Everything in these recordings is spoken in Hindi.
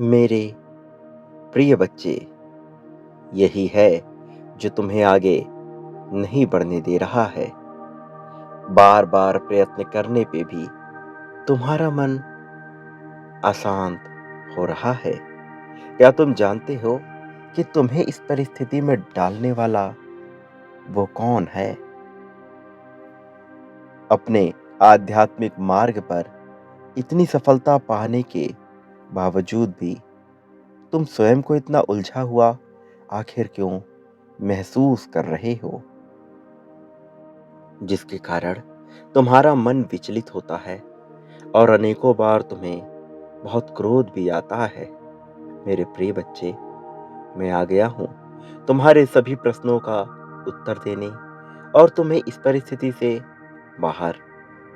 मेरे प्रिय बच्चे, यही है जो तुम्हें आगे नहीं बढ़ने दे रहा है। बार बार प्रयत्न करने पे भी तुम्हारा मन अशांत हो रहा है। क्या तुम जानते हो कि तुम्हें इस परिस्थिति में डालने वाला वो कौन है? अपने आध्यात्मिक मार्ग पर इतनी सफलता पाने के बावजूद भी तुम स्वयं को इतना उलझा हुआ आखिर क्यों महसूस कर रहे हो? जिसके कारण तुम्हारा मन विचलित होता है और अनेकों बार तुम्हें बहुत क्रोध भी आता है। मेरे प्रिय बच्चे, मैं आ गया हूं तुम्हारे सभी प्रश्नों का उत्तर देने और तुम्हें इस परिस्थिति से बाहर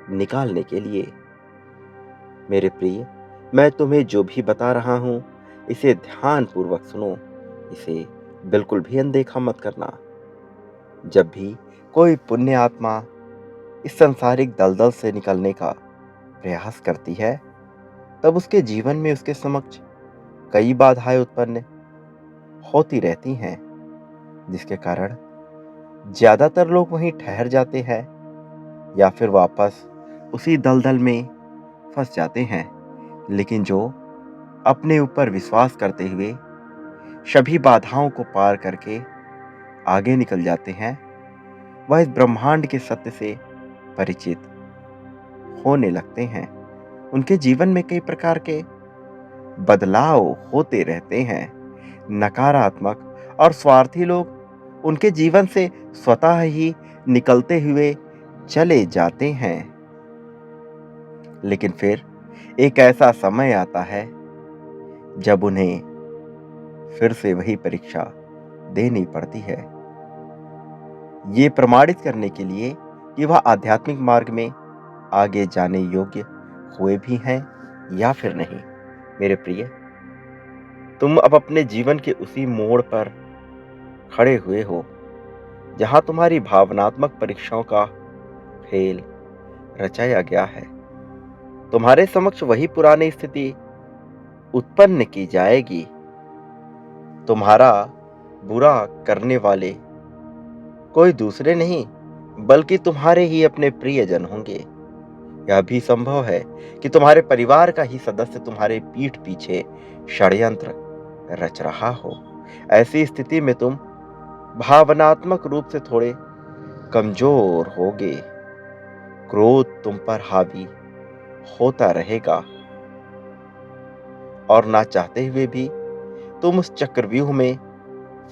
निकालने के लिए। मेरे प्रिय, मैं तुम्हें जो भी बता रहा हूं, इसे ध्यान पूर्वक सुनो। इसे बिल्कुल भी अनदेखा मत करना। जब भी कोई पुण्य आत्मा इस सांसारिक दलदल से निकलने का प्रयास करती है, तब उसके जीवन में उसके समक्ष कई बाधाएं उत्पन्न होती रहती हैं, जिसके कारण ज्यादातर लोग वहीं ठहर जाते हैं या फिर वापस उसी दलदल में फंस जाते हैं। लेकिन जो अपने ऊपर विश्वास करते हुए सभी बाधाओं को पार करके आगे निकल जाते हैं, वह इस ब्रह्मांड के सत्य से परिचित होने लगते हैं। उनके जीवन में कई प्रकार के बदलाव होते रहते हैं। नकारात्मक और स्वार्थी लोग उनके जीवन से स्वतः ही निकलते हुए चले जाते हैं। लेकिन फिर एक ऐसा समय आता है जब उन्हें फिर से वही परीक्षा देनी पड़ती है, ये प्रमाणित करने के लिए कि वह आध्यात्मिक मार्ग में आगे जाने योग्य हुए भी हैं या फिर नहीं। मेरे प्रिय, तुम अब अपने जीवन के उसी मोड़ पर खड़े हुए हो जहां तुम्हारी भावनात्मक परीक्षाओं का खेल रचाया गया है। तुम्हारे समक्ष वही पुरानी स्थिति उत्पन्न की जाएगी। तुम्हारा बुरा करने वाले कोई दूसरे नहीं, बल्कि तुम्हारे ही अपने प्रियजन होंगे। यह भी संभव है कि तुम्हारे परिवार का ही सदस्य तुम्हारे पीठ पीछे षड्यंत्र रच रहा हो। ऐसी स्थिति में तुम भावनात्मक रूप से थोड़े कमजोर होगे। क्रोध तुम पर हावी होता रहेगा और ना चाहते हुए भी तुम उस चक्रव्यूह में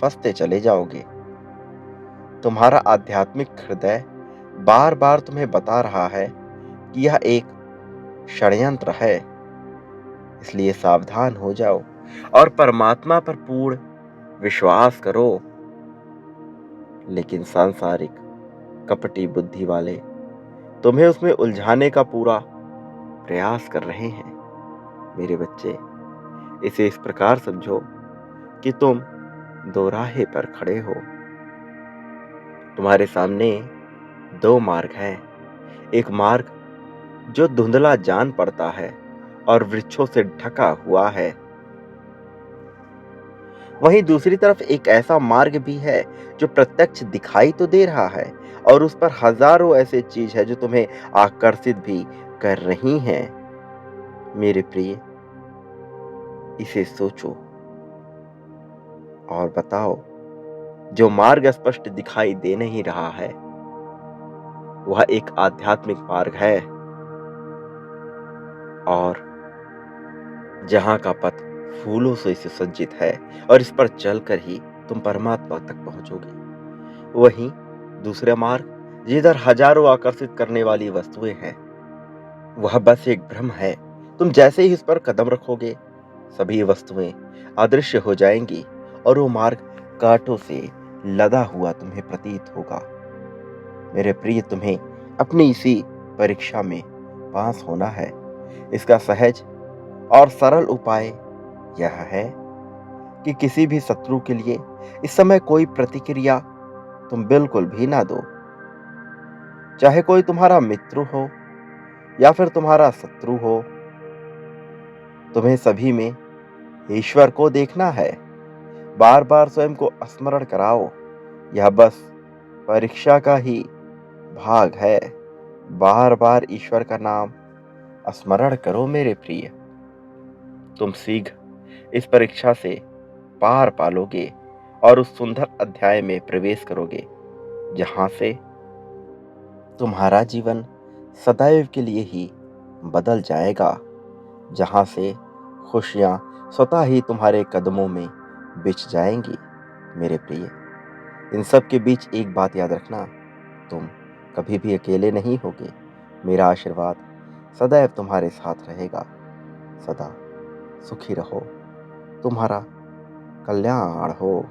फंसते चले जाओगे। तुम्हारा आध्यात्मिक हृदय बार बार तुम्हें बता रहा है कि यह एक षड्यंत्र है, इसलिए सावधान हो जाओ और परमात्मा पर पूर्ण विश्वास करो। लेकिन सांसारिक कपटी बुद्धि वाले तुम्हें उसमें उलझाने का पूरा प्रयास कर रहे हैं। मेरे बच्चे, इसे इस प्रकार समझो कि तुम दो राहे पर खड़े हो। तुम्हारे सामने दो मार्ग हैं। एक मार्ग जो धुंधला जान पड़ता है और वृक्षों से ढका हुआ है। वहीं दूसरी तरफ एक ऐसा मार्ग भी है जो प्रत्यक्ष दिखाई तो दे रहा है और उस पर हजारों ऐसे चीज है जो तुम्हें आकर्षित भी कर रही हैं। मेरे प्रिय, इसे सोचो और बताओ, जो मार्ग स्पष्ट दिखाई दे नहीं रहा है, वह एक आध्यात्मिक मार्ग है और जहां का पथ फूलों से सुसज्जित है और इस पर चलकर ही तुम परमात्मा तक पहुंचोगे। वहीं दूसरा मार्ग जिधर हजारों आकर्षित करने वाली वस्तुएं हैं, वह बस एक भ्रम है। तुम जैसे ही इस पर कदम रखोगे, सभी वस्तुएं अदृश्य हो जाएंगी और वो मार्ग कांटों से लदा हुआ तुम्हें प्रतीत होगा। मेरे प्रिय, तुम्हें अपनी इसी परीक्षा में पास होना है। इसका सहज और सरल उपाय यह है कि किसी भी शत्रु के लिए इस समय कोई प्रतिक्रिया तुम बिल्कुल भी ना दो। चाहे कोई तुम्हारा मित्र हो या फिर तुम्हारा शत्रु हो, तुम्हें सभी में ईश्वर को देखना है। बार बार स्वयं को स्मरण कराओ। यह बस परीक्षा का ही भाग है। बार बार ईश्वर का नाम स्मरण करो मेरे प्रिय। तुम शीघ्र इस परीक्षा से पार पालोगे और उस सुंदर अध्याय में प्रवेश करोगे जहां से तुम्हारा जीवन सदैव के लिए ही बदल जाएगा, जहां से खुशियां स्वतः ही तुम्हारे कदमों में बिछ जाएंगी। मेरे प्रिय, इन सब के बीच एक बात याद रखना, तुम कभी भी अकेले नहीं होगे। मेरा आशीर्वाद सदैव तुम्हारे साथ रहेगा। सदा सुखी रहो। तुम्हारा कल्याण हो।